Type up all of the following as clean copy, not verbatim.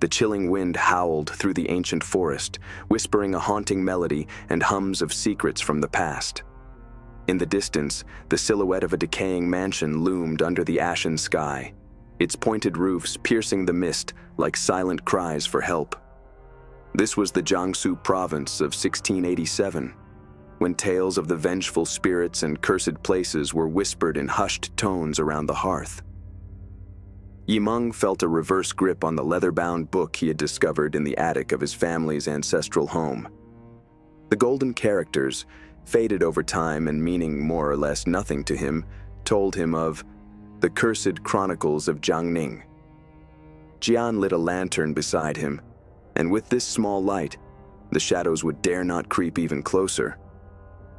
The chilling wind howled through the ancient forest, whispering a haunting melody and hums of secrets from the past. In the distance, the silhouette of a decaying mansion loomed under the ashen sky, its pointed roofs piercing the mist like silent cries for help. This was the Jiangsu province of 1687, when tales of the vengeful spirits and cursed places were whispered in hushed tones around the hearth. Yimeng felt a reverse grip on the leather-bound book he had discovered in the attic of his family's ancestral home. The golden characters, faded over time and meaning more or less nothing to him, told him of the cursed chronicles of Jiangning. Jian lit a lantern beside him, and with this small light, the shadows would dare not creep even closer.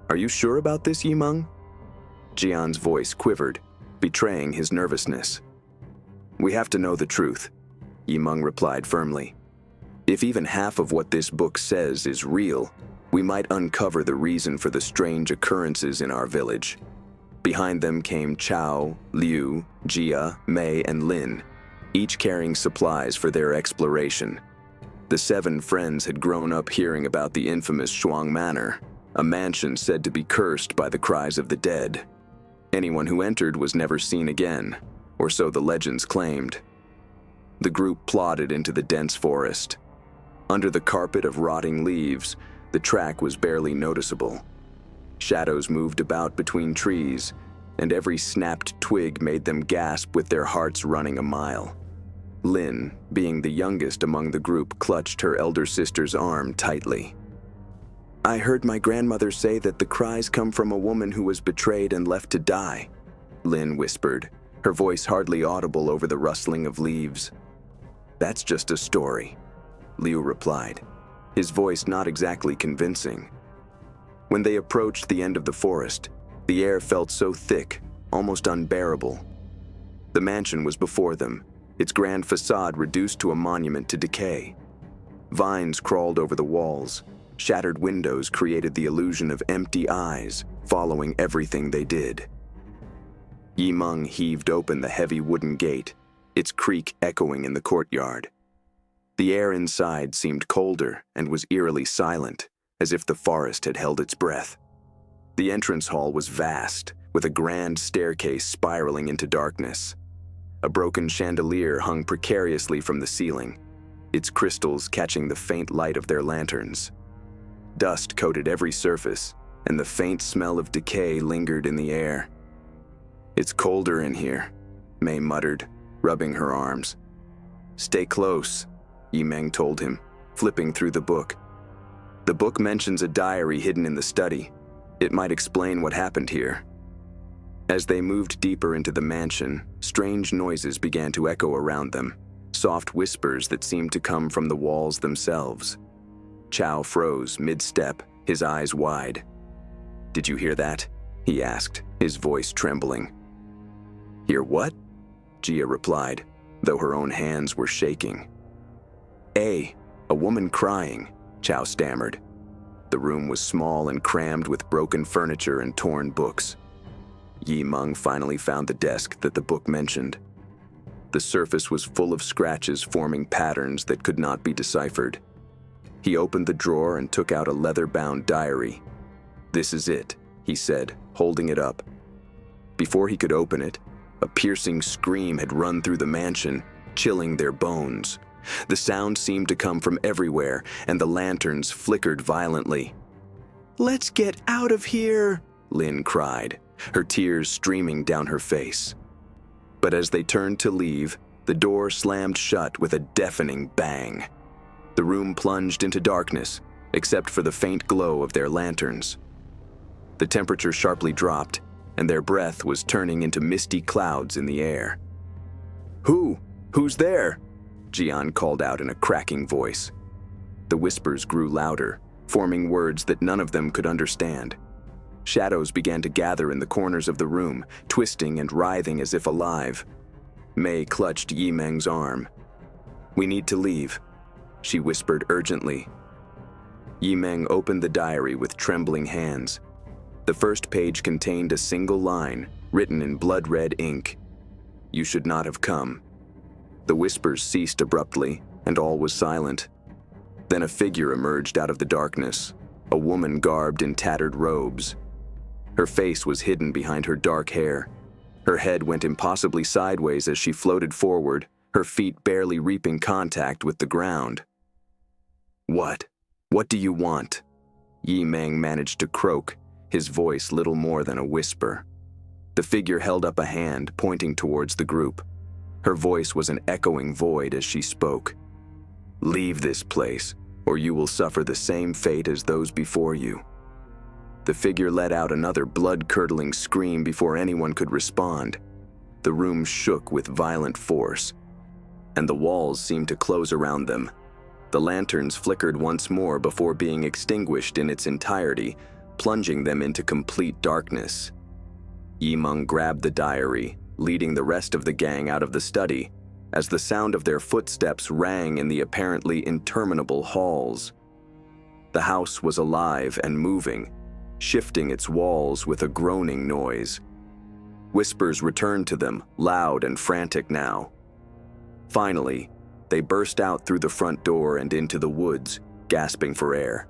"Are you sure about this, Yimeng?" Jian's voice quivered, betraying his nervousness. "We have to know the truth," Yimeng replied firmly. "If even half of what this book says is real, we might uncover the reason for the strange occurrences in our village." Behind them came Chao, Liu, Jia, Mei, and Lin, each carrying supplies for their exploration. The 7 friends had grown up hearing about the infamous Shuang Manor, a mansion said to be cursed by the cries of the dead. Anyone who entered was never seen again, or so the legends claimed. The group plodded into the dense forest. Under the carpet of rotting leaves, the track was barely noticeable. Shadows moved about between trees, and every snapped twig made them gasp with their hearts running a mile. Lin, being the youngest among the group, clutched her elder sister's arm tightly. "I heard my grandmother say that the cries come from a woman who was betrayed and left to die," Lin whispered, her voice hardly audible over the rustling of leaves. "That's just a story," Liu replied, his voice not exactly convincing. When they approached the end of the forest, the air felt so thick, almost unbearable. The mansion was before them, its grand facade reduced to a monument to decay. Vines crawled over the walls. Shattered windows created the illusion of empty eyes, following everything they did. Yimeng heaved open the heavy wooden gate, its creak echoing in the courtyard. The air inside seemed colder and was eerily silent, as if the forest had held its breath. The entrance hall was vast, with a grand staircase spiraling into darkness. A broken chandelier hung precariously from the ceiling, its crystals catching the faint light of their lanterns. Dust coated every surface, and the faint smell of decay lingered in the air. "It's colder in here," Mei muttered, rubbing her arms. "Stay close," Yimeng told him, flipping through the book. "The book mentions a diary hidden in the study. It might explain what happened here." As they moved deeper into the mansion, strange noises began to echo around them, soft whispers that seemed to come from the walls themselves. Chao froze mid-step, his eyes wide. "Did you hear that?" he asked, his voice trembling. "Hear what?" Jia replied, though her own hands were shaking. A woman crying," Chao stammered. The room was small and crammed with broken furniture and torn books. Yimeng finally found the desk that the book mentioned. The surface was full of scratches forming patterns that could not be deciphered. He opened the drawer and took out a leather-bound diary. "This is it," he said, holding it up. Before he could open it, a piercing scream had run through the mansion, chilling their bones. The sound seemed to come from everywhere, and the lanterns flickered violently. "Let's get out of here," Lin cried, her tears streaming down her face. But as they turned to leave, the door slammed shut with a deafening bang. The room plunged into darkness, except for the faint glow of their lanterns. The temperature sharply dropped, and their breath was turning into misty clouds in the air. Who's there?" Jian called out in a cracking voice. The whispers grew louder, forming words that none of them could understand. Shadows began to gather in the corners of the room, twisting and writhing as if alive. Mei clutched Yimeng's arm. "We need to leave," she whispered urgently. Yimeng opened the diary with trembling hands. The first page contained a single line, written in blood-red ink. "You should not have come." The whispers ceased abruptly, and all was silent. Then a figure emerged out of the darkness, a woman garbed in tattered robes. Her face was hidden behind her dark hair. Her head went impossibly sideways as she floated forward, her feet barely reaping contact with the ground. "What? What do you want?" Yi Meng managed to croak, his voice little more than a whisper. The figure held up a hand, pointing towards the group. Her voice was an echoing void as she spoke. "Leave this place, or you will suffer the same fate as those before you." The figure let out another blood-curdling scream before anyone could respond. The room shook with violent force, and the walls seemed to close around them. The lanterns flickered once more before being extinguished in its entirety, plunging them into complete darkness. Yi Meng grabbed the diary, leading the rest of the gang out of the study, as the sound of their footsteps rang in the apparently interminable halls. The house was alive and moving, shifting its walls with a groaning noise. Whispers returned to them, loud and frantic now. Finally, they burst out through the front door and into the woods, gasping for air.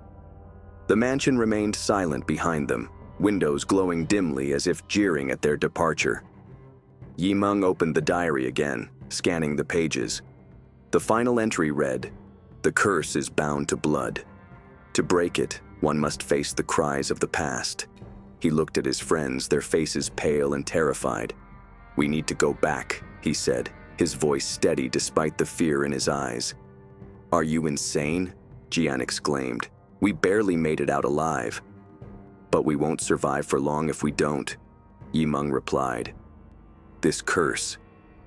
The mansion remained silent behind them, windows glowing dimly as if jeering at their departure. Yi Meng opened the diary again, scanning the pages. The final entry read, "The curse is bound to blood. To break it, one must face the cries of the past." He looked at his friends, their faces pale and terrified. "We need to go back," he said, his voice steady despite the fear in his eyes. "Are you insane?" Jian exclaimed. "We barely made it out alive." "But we won't survive for long if we don't," Yi Meng replied. "This curse,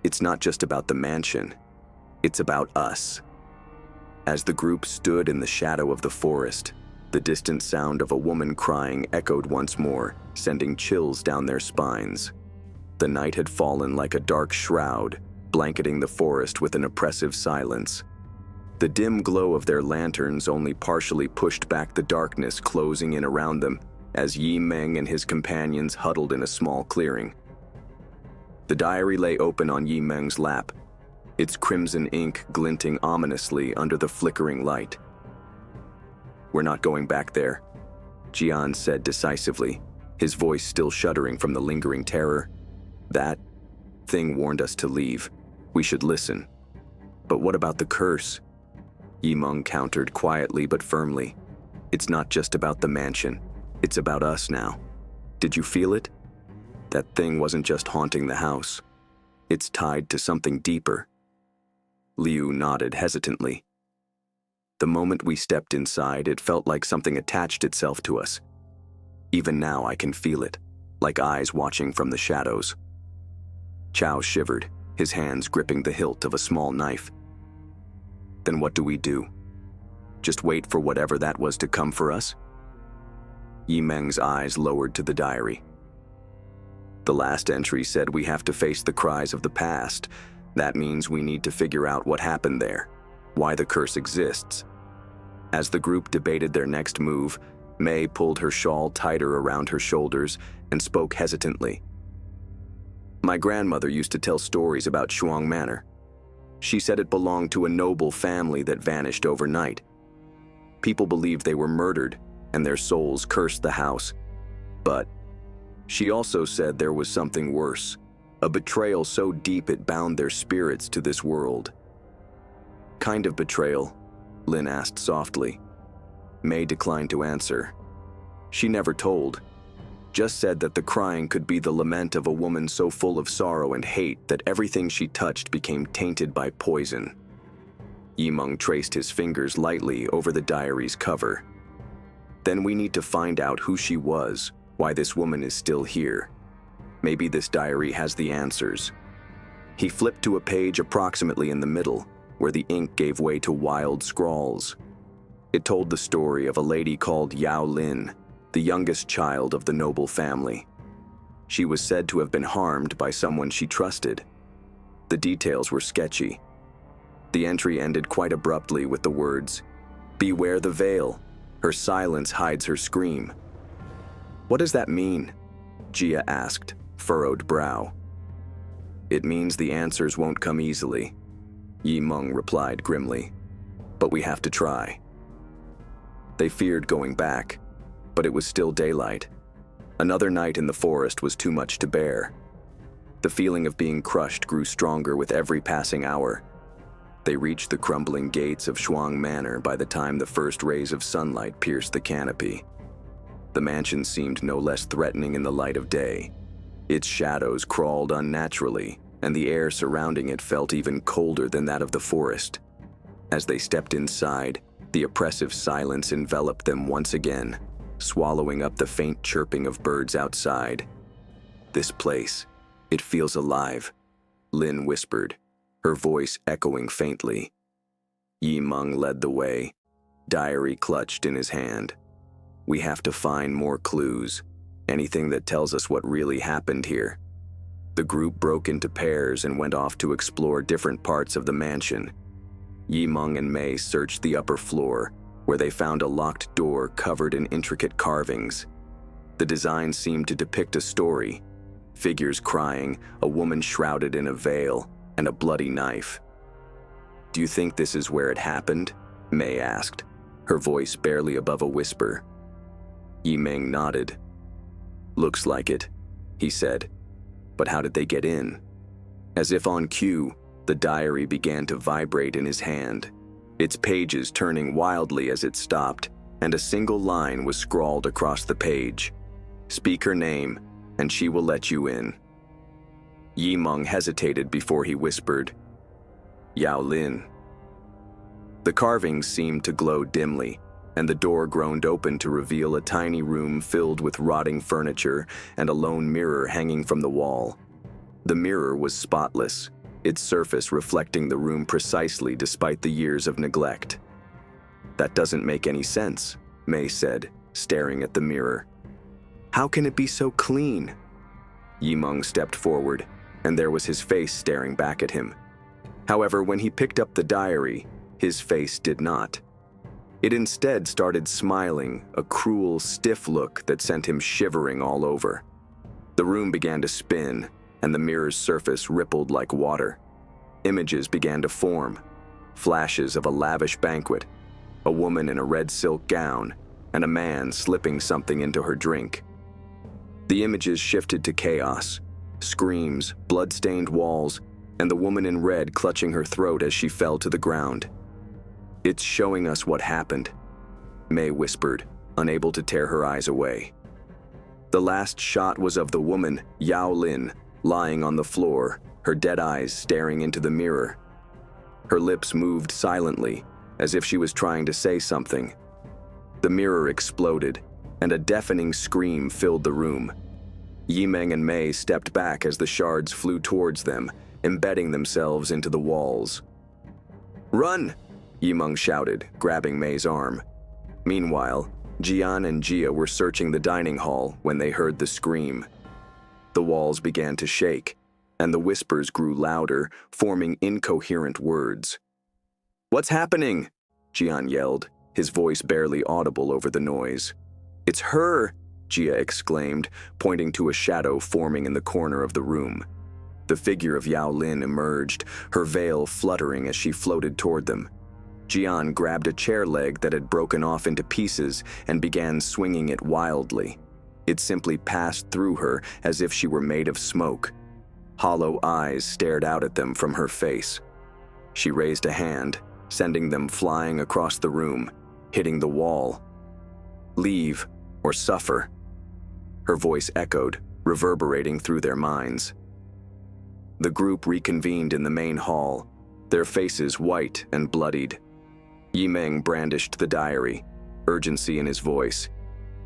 it's not just about the mansion, it's about us." As the group stood in the shadow of the forest, the distant sound of a woman crying echoed once more, sending chills down their spines. The night had fallen like a dark shroud, blanketing the forest with an oppressive silence. The dim glow of their lanterns only partially pushed back the darkness closing in around them as Yi Meng and his companions huddled in a small clearing. The diary lay open on Yi Meng's lap, its crimson ink glinting ominously under the flickering light. "We're not going back there," Jian said decisively, his voice still shuddering from the lingering terror. "That thing warned us to leave. We should listen." "But what about the curse?" Yi Meng countered quietly but firmly. "It's not just about the mansion. It's about us now. Did you feel it? That thing wasn't just haunting the house. It's tied to something deeper." Liu nodded hesitantly. "The moment we stepped inside, it felt like something attached itself to us. Even now I can feel it, like eyes watching from the shadows." Chao shivered, his hands gripping the hilt of a small knife. "Then what do we do? Just wait for whatever that was to come for us?" Yi Meng's eyes lowered to the diary. "The last entry said we have to face the cries of the past. That means we need to figure out what happened there, why the curse exists." As the group debated their next move, Mei pulled her shawl tighter around her shoulders and spoke hesitantly. "My grandmother used to tell stories about Shuang Manor. She said it belonged to a noble family that vanished overnight. People believed they were murdered, and their souls cursed the house. But she also said there was something worse, a betrayal so deep it bound their spirits to this world." "Kind of betrayal?" Lin asked softly. Mei declined to answer. She never told, just said that the crying could be the lament of a woman so full of sorrow and hate that everything she touched became tainted by poison. Yi Meng traced his fingers lightly over the diary's cover. "Then we need to find out who she was, why this woman is still here. Maybe this diary has the answers." He flipped to a page approximately in the middle, where the ink gave way to wild scrawls. It told the story of a lady called Yao Lin, the youngest child of the noble family. She was said to have been harmed by someone she trusted. The details were sketchy. The entry ended quite abruptly with the words, "Beware the veil. Her silence hides her scream." "What does that mean?" Jia asked, furrowed brow. "It means the answers won't come easily," Yi Meng replied grimly. but we have to try." They feared going back, but it was still daylight. Another night in the forest was too much to bear. The feeling of being crushed grew stronger with every passing hour. They reached the crumbling gates of Shuang Manor by the time the first rays of sunlight pierced the canopy. The mansion seemed no less threatening in the light of day. Its shadows crawled unnaturally, and the air surrounding it felt even colder than that of the forest. As they stepped inside, the oppressive silence enveloped them once again, swallowing up the faint chirping of birds outside. "This place, it feels alive," Lin whispered, her voice echoing faintly. Yi Meng led the way, diary clutched in his hand. "We have to find more clues, anything that tells us what really happened here." The group broke into pairs and went off to explore different parts of the mansion. Yi Meng and Mei searched the upper floor, where they found a locked door covered in intricate carvings. The design seemed to depict a story: figures crying, a woman shrouded in a veil, and a bloody knife. "Do you think this is where it happened?" Mei asked, her voice barely above a whisper. Yi Meng nodded. "Looks like it," he said. "But how did they get in?" As if on cue, the diary began to vibrate in his hand, its pages turning wildly as it stopped, and a single line was scrawled across the page: "Speak her name, and she will let you in." Yi Meng hesitated before he whispered, "Yao Lin." The carvings seemed to glow dimly, and the door groaned open to reveal a tiny room filled with rotting furniture and a lone mirror hanging from the wall. The mirror was spotless, its surface reflecting the room precisely despite the years of neglect. "That doesn't make any sense," Mei said, staring at the mirror. "How can it be so clean?" Yi Meng stepped forward, and there was his face staring back at him. However, when he picked up the diary, his face did not. It instead started smiling, a cruel, stiff look that sent him shivering all over. The room began to spin, and the mirror's surface rippled like water. Images began to form, flashes of a lavish banquet, a woman in a red silk gown, and a man slipping something into her drink. The images shifted to chaos, screams, blood-stained walls, and the woman in red clutching her throat as she fell to the ground. "It's showing us what happened," Mei whispered, unable to tear her eyes away. The last shot was of the woman, Yao Lin, lying on the floor, her dead eyes staring into the mirror. Her lips moved silently, as if she was trying to say something. The mirror exploded, and a deafening scream filled the room. Yi Meng and Mei stepped back as the shards flew towards them, embedding themselves into the walls. "Run!" Yi Meng shouted, grabbing Mei's arm. Meanwhile, Jian and Jia were searching the dining hall when they heard the scream. The walls began to shake, and the whispers grew louder, forming incoherent words. "What's happening?" Jian yelled, his voice barely audible over the noise. "It's her!" Jia exclaimed, pointing to a shadow forming in the corner of the room. The figure of Yao Lin emerged, her veil fluttering as she floated toward them. Jian grabbed a chair leg that had broken off into pieces and began swinging it wildly. It simply passed through her as if she were made of smoke. Hollow eyes stared out at them from her face. She raised a hand, sending them flying across the room, hitting the wall. "Leave or suffer," her voice echoed, reverberating through their minds. The group reconvened in the main hall, their faces white and bloodied. Yi Meng brandished the diary, urgency in his voice.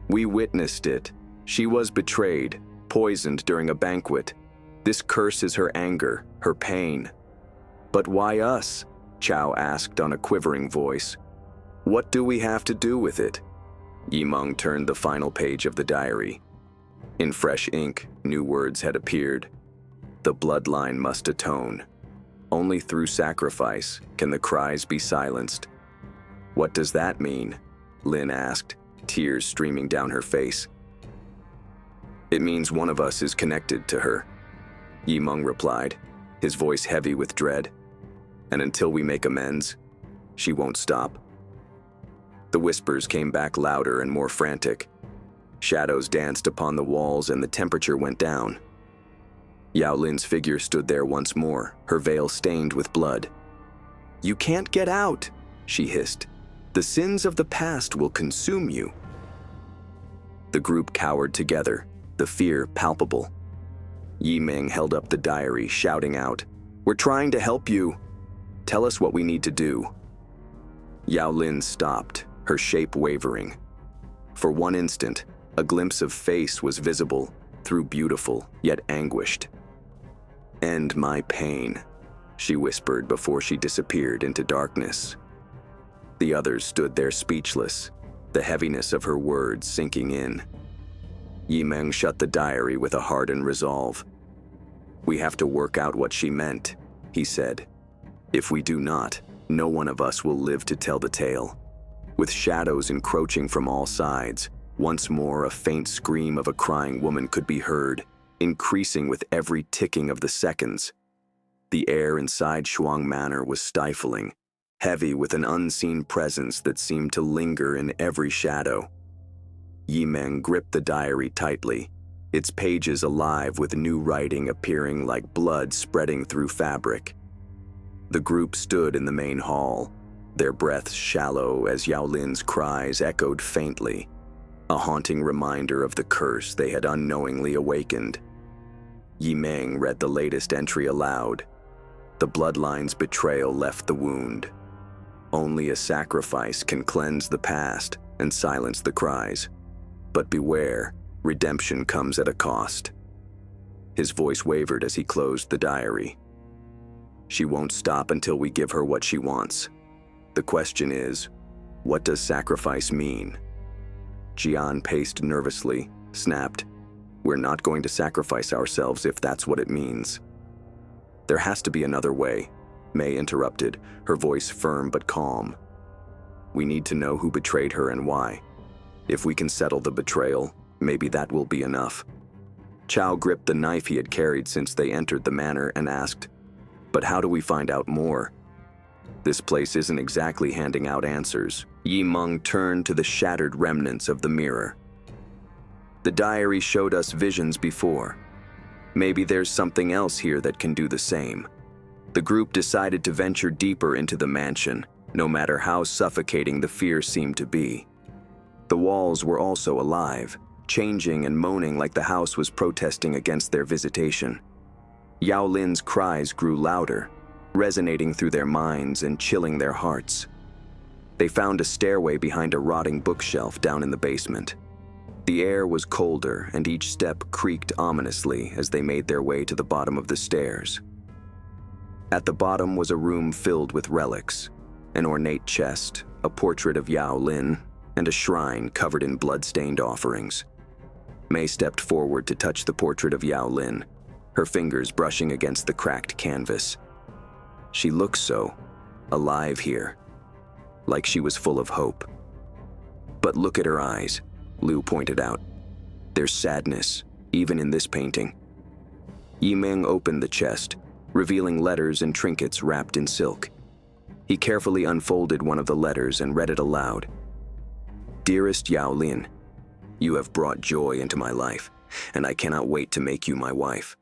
"We witnessed it. She was betrayed, poisoned during a banquet. This curse is her anger, her pain." "But why us?" Chao asked on a quivering voice. "What do we have to do with it?" Yi Meng turned the final page of the diary. In fresh ink, new words had appeared. "The bloodline must atone. Only through sacrifice can the cries be silenced." "What does that mean?" Lin asked, tears streaming down her face. "It means one of us is connected to her," Yi Meng replied, his voice heavy with dread. "And until we make amends, She won't stop. The whispers came back louder and more frantic. Shadows danced upon the walls and the temperature went down. Yao Lin's figure stood there once more, her veil stained with blood. "You can't get out," she hissed. "The sins of the past will consume you." The group cowered together, the fear palpable. Yi Ming held up the diary, shouting out, "We're trying to help you. Tell us what we need to do." Yao Lin stopped, her shape wavering. For one instant, a glimpse of face was visible, through beautiful, yet anguished. "End my pain," she whispered before she disappeared into darkness. The others stood there speechless, the heaviness of her words sinking in. Yi Ming shut the diary with a hardened resolve. "We have to work out what she meant," he said. "If we do not, no one of us will live to tell the tale." With shadows encroaching from all sides, once more a faint scream of a crying woman could be heard, increasing with every ticking of the seconds. The air inside Shuang Manor was stifling, heavy with an unseen presence that seemed to linger in every shadow. Yi Ming gripped the diary tightly, its pages alive with new writing appearing like blood spreading through fabric. The group stood in the main hall, their breaths shallow as Yao Lin's cries echoed faintly, a haunting reminder of the curse they had unknowingly awakened. Yi Ming read the latest entry aloud. The bloodline's betrayal left the wound. Only a sacrifice can cleanse the past and silence the cries. But beware, redemption comes at a cost. His voice wavered as he closed the diary. "She won't stop until we give her what she wants. The question is, what does sacrifice mean?" Jian paced nervously, snapped, "We're not going to sacrifice ourselves if that's what it means." "There has to be another way," Mei interrupted, her voice firm but calm. "We need to know who betrayed her and why. If we can settle the betrayal, maybe that will be enough." Chao gripped the knife he had carried since they entered the manor and asked, "But how do we find out more? This place isn't exactly handing out answers." Yi Ming turned to the shattered remnants of the mirror. "The diary showed us visions before. Maybe there's something else here that can do the same." The group decided to venture deeper into the mansion, no matter how suffocating the fear seemed to be. The walls were also alive, changing and moaning like the house was protesting against their visitation. Yao Lin's cries grew louder, resonating through their minds and chilling their hearts. They found a stairway behind a rotting bookshelf down in the basement. The air was colder and each step creaked ominously as they made their way to the bottom of the stairs. At the bottom was a room filled with relics, an ornate chest, a portrait of Yao Lin, and a shrine covered in blood-stained offerings. Mei stepped forward to touch the portrait of Yao Lin, her fingers brushing against the cracked canvas. She looked so alive here, like she was full of hope. "But look at her eyes," Liu pointed out. "There's sadness, even in this painting." Yi Ming opened the chest, revealing letters and trinkets wrapped in silk. He carefully unfolded one of the letters and read it aloud. "Dearest Yao Lin, you have brought joy into my life, and I cannot wait to make you my wife.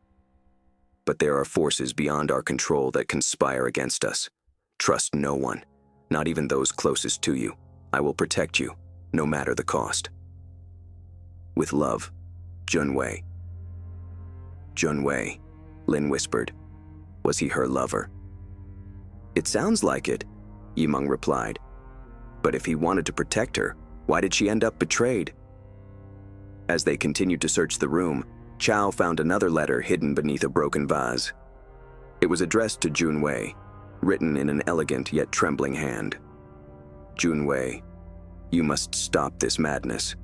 But there are forces beyond our control that conspire against us. Trust no one, not even those closest to you. I will protect you, no matter the cost. With love, Junwei." "Junwei," Lin whispered. "Was he her lover?" "It sounds like it," Yi Ming replied. "But if he wanted to protect her, why did she end up betrayed?" As they continued to search the room, Chao found another letter hidden beneath a broken vase. It was addressed to Junwei, written in an elegant yet trembling hand. "Junwei, you must stop this madness.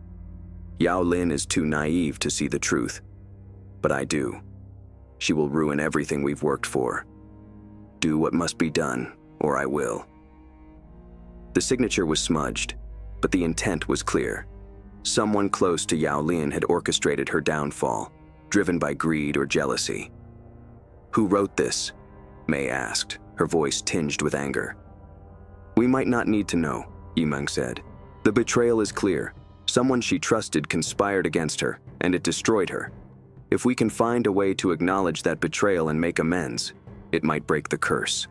Yao Lin is too naive to see the truth. But I do. She will ruin everything we've worked for. Do what must be done, or I will." The signature was smudged, but the intent was clear. Someone close to Yao Lin had orchestrated her downfall, driven by greed or jealousy. "Who wrote this?" Mei asked, her voice tinged with anger. We might not need to know, Yimeng said. The betrayal is clear. Someone she trusted conspired against her, and it destroyed her. If we can find a way to acknowledge that betrayal and make amends, it might break the curse.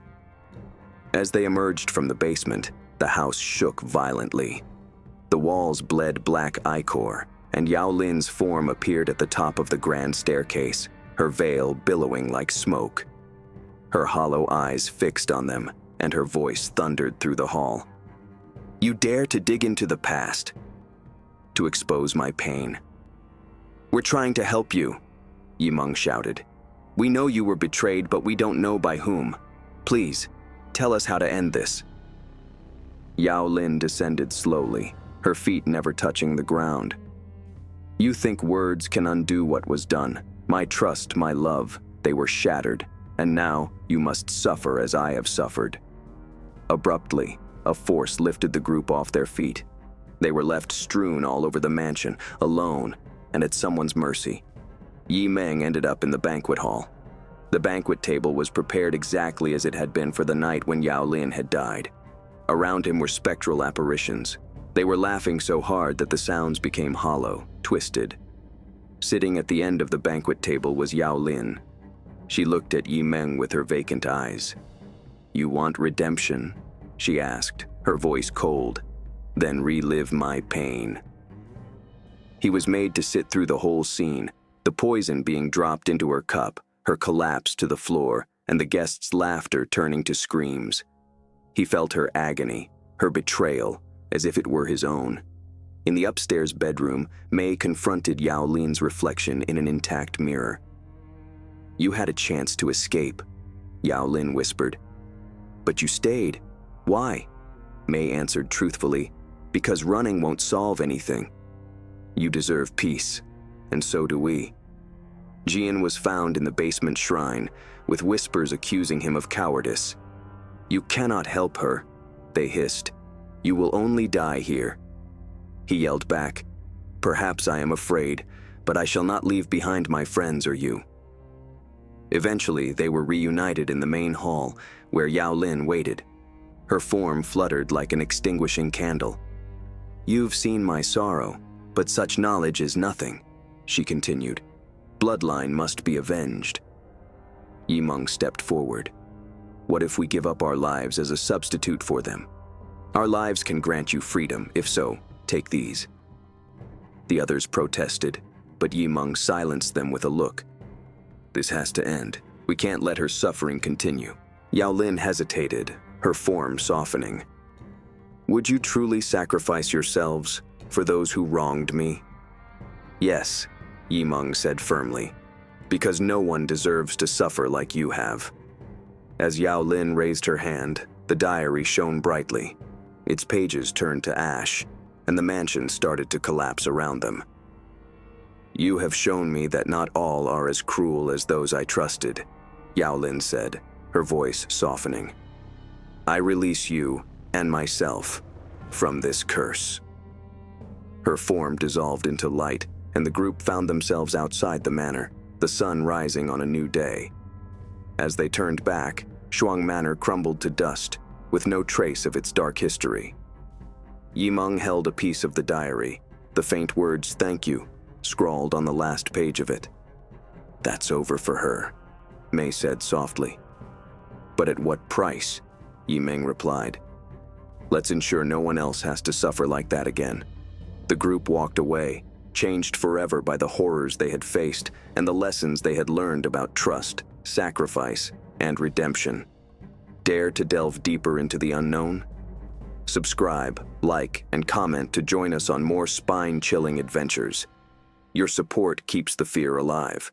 As they emerged from the basement, the house shook violently. The walls bled black ichor, and Yao Lin's form appeared at the top of the grand staircase, her veil billowing like smoke. Her hollow eyes fixed on them, and her voice thundered through the hall. You dare to dig into the past, to expose my pain. We're trying to help you, Yimeng shouted. We know you were betrayed, but we don't know by whom. Please, tell us how to end this. Yao Lin descended slowly, her feet never touching the ground. You think words can undo what was done. My trust, my love, they were shattered, and now you must suffer as I have suffered. Abruptly, a force lifted the group off their feet. They were left strewn all over the mansion, alone, and at someone's mercy. Yimeng ended up in the banquet hall. The banquet table was prepared exactly as it had been for the night when Yao Lin had died. Around him were spectral apparitions. They were laughing so hard that the sounds became hollow, twisted. Sitting at the end of the banquet table was Yao Lin. She looked at Yimeng with her vacant eyes. You want redemption? She asked, her voice cold. Then relive my pain. He was made to sit through the whole scene, the poison being dropped into her cup, her collapse to the floor, and the guests' laughter turning to screams. He felt her agony, her betrayal, as if it were his own. In the upstairs bedroom, Mei confronted Yao Lin's reflection in an intact mirror. You had a chance to escape, Yao Lin whispered. But you stayed. Why? Mei answered truthfully, because running won't solve anything. You deserve peace, and so do we. Jian was found in the basement shrine, with whispers accusing him of cowardice. You cannot help her, they hissed. You will only die here. He yelled back, Perhaps I am afraid, but I shall not leave behind my friends or you. Eventually, they were reunited in the main hall, where Yao Lin waited. Her form fluttered like an extinguishing candle. You've seen my sorrow, but such knowledge is nothing, she continued. Bloodline must be avenged. Yimeng stepped forward. What if we give up our lives as a substitute for them? Our lives can grant you freedom. If so, take these. The others protested, but Yimeng silenced them with a look. This has to end. We can't let her suffering continue. Yao Lin hesitated, her form softening. Would you truly sacrifice yourselves for those who wronged me? Yes, Yimeng said firmly, because no one deserves to suffer like you have. As Yao Lin raised her hand, the diary shone brightly. Its pages turned to ash, and the mansion started to collapse around them. You have shown me that not all are as cruel as those I trusted, Yao Lin said, her voice softening. I release you and myself from this curse. Her form dissolved into light, and the group found themselves outside the manor, the sun rising on a new day. As they turned back, Shuang Manor crumbled to dust, with no trace of its dark history. Yimeng held a piece of the diary, the faint words "thank you" scrawled on the last page of it. That's over for her, Mei said softly. But at what price? Yimeng replied. Let's ensure no one else has to suffer like that again. The group walked away, changed forever by the horrors they had faced and the lessons they had learned about trust, sacrifice, and redemption. Dare to delve deeper into the unknown? Subscribe, like, and comment to join us on more spine-chilling adventures. Your support keeps the fear alive.